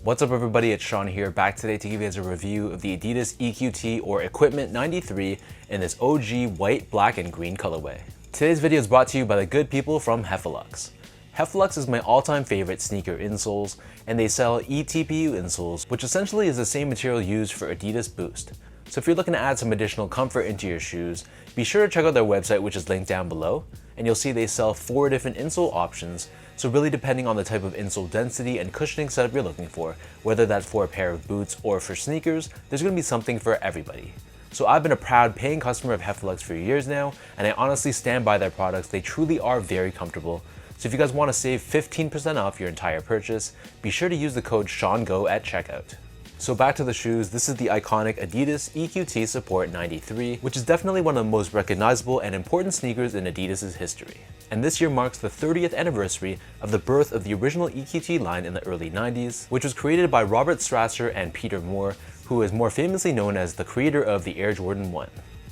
What's up everybody, it's Sean here, back today to give you guys a review of the Adidas EQT or Equipment 93 in this OG white, black, and green colorway. Today's video is brought to you by the good people from Heffelux. Heffelux is my all-time favorite sneaker insoles, and they sell eTPU insoles, which essentially is the same material used for Adidas Boost. So if you're looking to add some additional comfort into your shoes, be sure to check out their website, which is linked down below, and you'll see they sell 4 different insole options. So really depending on the type of insole density and cushioning setup you're looking for, whether that's for a pair of boots or for sneakers, there's going to be something for everybody. So I've been a proud paying customer of Heffelux for years now, and I honestly stand by their products. They truly are very comfortable. So if you guys want to save 15% off your entire purchase, be sure to use the code SEANGO at checkout. So back to the shoes, this is the iconic Adidas EQT Support 93, which is definitely one of the most recognizable and important sneakers in Adidas' history. And this year marks the 30th anniversary of the birth of the original EQT line in the early 90s, which was created by Robert Strasser and Peter Moore, who is more famously known as the creator of the Air Jordan 1.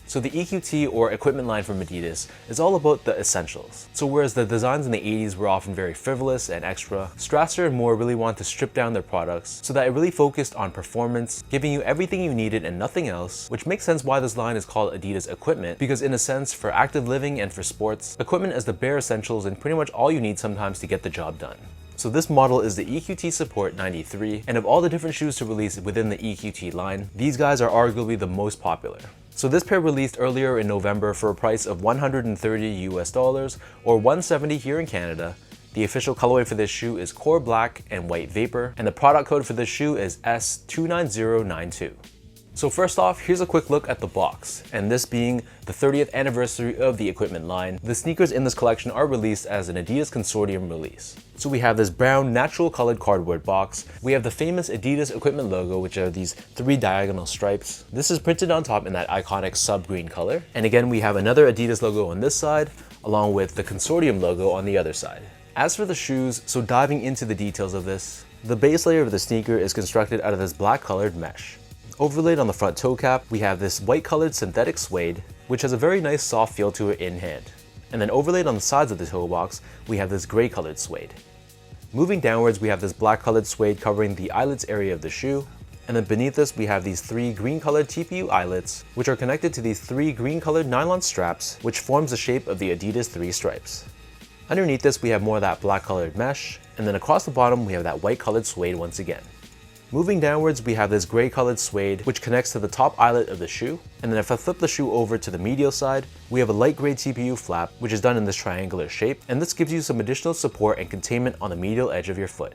So the EQT or equipment line from Adidas is all about the essentials. So whereas the designs in the 80s were often very frivolous and extra, Strasser and Moore really wanted to strip down their products so that it really focused on performance, giving you everything you needed and nothing else, which makes sense why this line is called Adidas Equipment, because in a sense, for active living and for sports, equipment is the bare essentials and pretty much all you need sometimes to get the job done. So this model is the EQT Support 93, and of all the different shoes to release within the EQT line, these guys are arguably the most popular. So this pair released earlier in November for a price of $130 or $170 here in Canada. The official colorway for this shoe is Core Black and White Vapor, and the product code for this shoe is S29092. So first off, here's a quick look at the box, and this being the 30th anniversary of the equipment line, the sneakers in this collection are released as an Adidas Consortium release. So we have this brown natural colored cardboard box, we have the famous Adidas equipment logo, which are these 3 diagonal stripes. This is printed on top in that iconic sub-green color, and again we have another Adidas logo on this side, along with the Consortium logo on the other side. As for the shoes, so diving into the details of this, the base layer of the sneaker is constructed out of this black colored mesh. Overlaid on the front toe cap, we have this white colored synthetic suede, which has a very nice soft feel to it in hand. And then overlaid on the sides of the toe box, we have this gray colored suede. Moving downwards, we have this black colored suede covering the eyelets area of the shoe. And then beneath this, we have these 3 green colored TPU eyelets, which are connected to these 3 green colored nylon straps, which forms the shape of the Adidas 3 stripes. Underneath this, we have more of that black colored mesh, and then across the bottom, we have that white colored suede once again. Moving downwards, we have this gray colored suede, which connects to the top eyelet of the shoe. And then if I flip the shoe over to the medial side, we have a light gray TPU flap, which is done in this triangular shape. And this gives you some additional support and containment on the medial edge of your foot.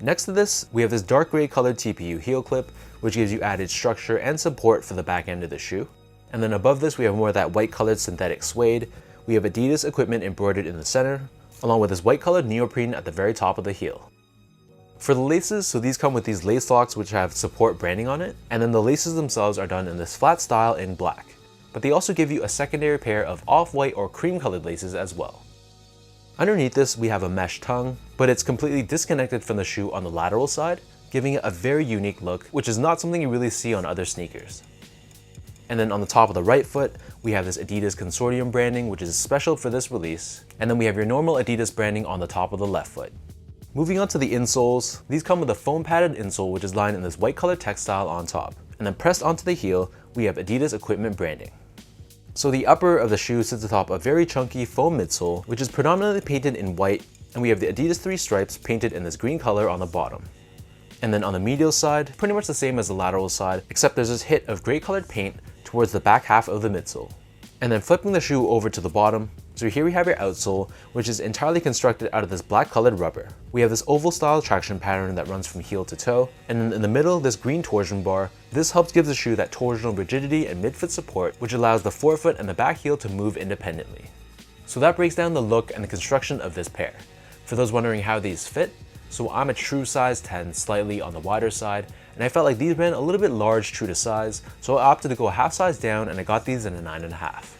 Next to this, we have this dark gray colored TPU heel clip, which gives you added structure and support for the back end of the shoe. And then above this, we have more of that white colored synthetic suede. We have Adidas equipment embroidered in the center, along with this white colored neoprene at the very top of the heel. For the laces, so these come with these lace locks which have support branding on it, and then the laces themselves are done in this flat style in black. But they also give you a secondary pair of off-white or cream colored laces as well. Underneath this, we have a mesh tongue, but it's completely disconnected from the shoe on the lateral side, giving it a very unique look, which is not something you really see on other sneakers. And then on the top of the right foot, we have this Adidas Consortium branding, which is special for this release. And then we have your normal Adidas branding on the top of the left foot. Moving on to the insoles, these come with a foam padded insole which is lined in this white colored textile on top. And then pressed onto the heel, we have Adidas equipment branding. So the upper of the shoe sits atop a very chunky foam midsole, which is predominantly painted in white, and we have the Adidas 3 stripes painted in this green color on the bottom. And then on the medial side, pretty much the same as the lateral side, except there's this hit of gray colored paint towards the back half of the midsole. And then flipping the shoe over to the bottom, so here we have your outsole, which is entirely constructed out of this black colored rubber. We have this oval style traction pattern that runs from heel to toe, and then in the middle, this green torsion bar. This helps give the shoe that torsional rigidity and mid-foot support, which allows the forefoot and the back heel to move independently. So that breaks down the look and the construction of this pair. For those wondering how these fit, so I'm a true size 10, slightly on the wider side, and I felt like these ran a little bit large true to size, so I opted to go a half size down and I got these in a 9.5.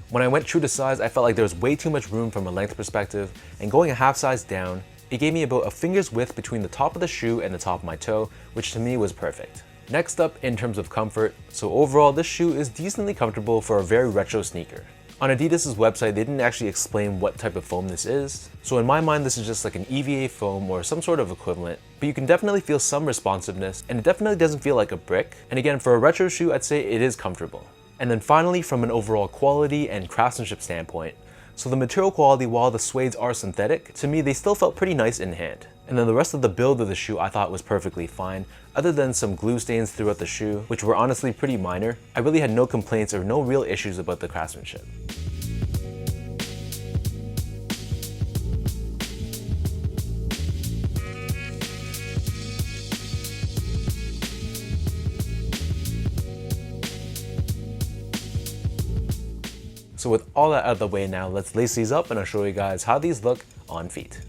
When I went true to size, I felt like there was way too much room from a length perspective, and going a half size down, it gave me about a finger's width between the top of the shoe and the top of my toe, which to me was perfect. Next up, in terms of comfort, so overall this shoe is decently comfortable for a very retro sneaker. On Adidas' website, they didn't actually explain what type of foam this is. So in my mind, this is just like an EVA foam or some sort of equivalent, but you can definitely feel some responsiveness, and it definitely doesn't feel like a brick. And again, for a retro shoe, I'd say it is comfortable. And then finally, from an overall quality and craftsmanship standpoint, so the material quality, while the suedes are synthetic, to me they still felt pretty nice in hand. And then the rest of the build of the shoe I thought was perfectly fine, other than some glue stains throughout the shoe, which were honestly pretty minor. I really had no complaints or no real issues about the craftsmanship. So with all that out of the way now, let's lace these up and I'll show you guys how these look on feet.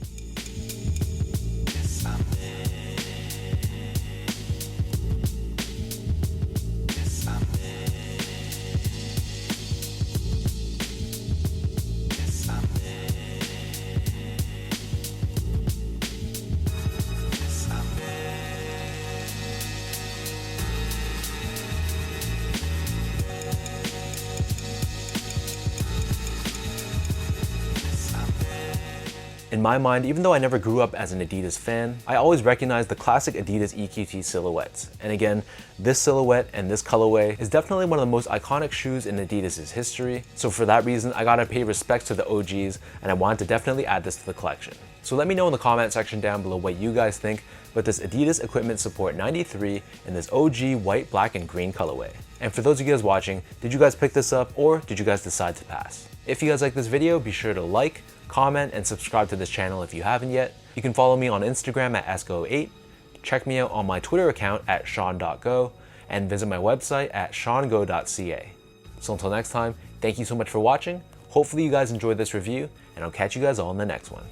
In my mind, even though I never grew up as an Adidas fan, I always recognized the classic Adidas EQT silhouettes. And again, this silhouette and this colorway is definitely one of the most iconic shoes in Adidas' history. So for that reason, I gotta pay respect to the OGs, and I wanted to definitely add this to the collection. So let me know in the comment section down below what you guys think about this Adidas Equipment Support 93 in this OG white, black, and green colorway. And for those of you guys watching, did you guys pick this up or did you guys decide to pass? If you guys like this video, be sure to like, comment, and subscribe to this channel if you haven't yet. You can follow me on Instagram at Esco8, check me out on my Twitter account at Sean.go, and visit my website at seango.ca. So until next time, thank you so much for watching. Hopefully you guys enjoyed this review, and I'll catch you guys all in the next one.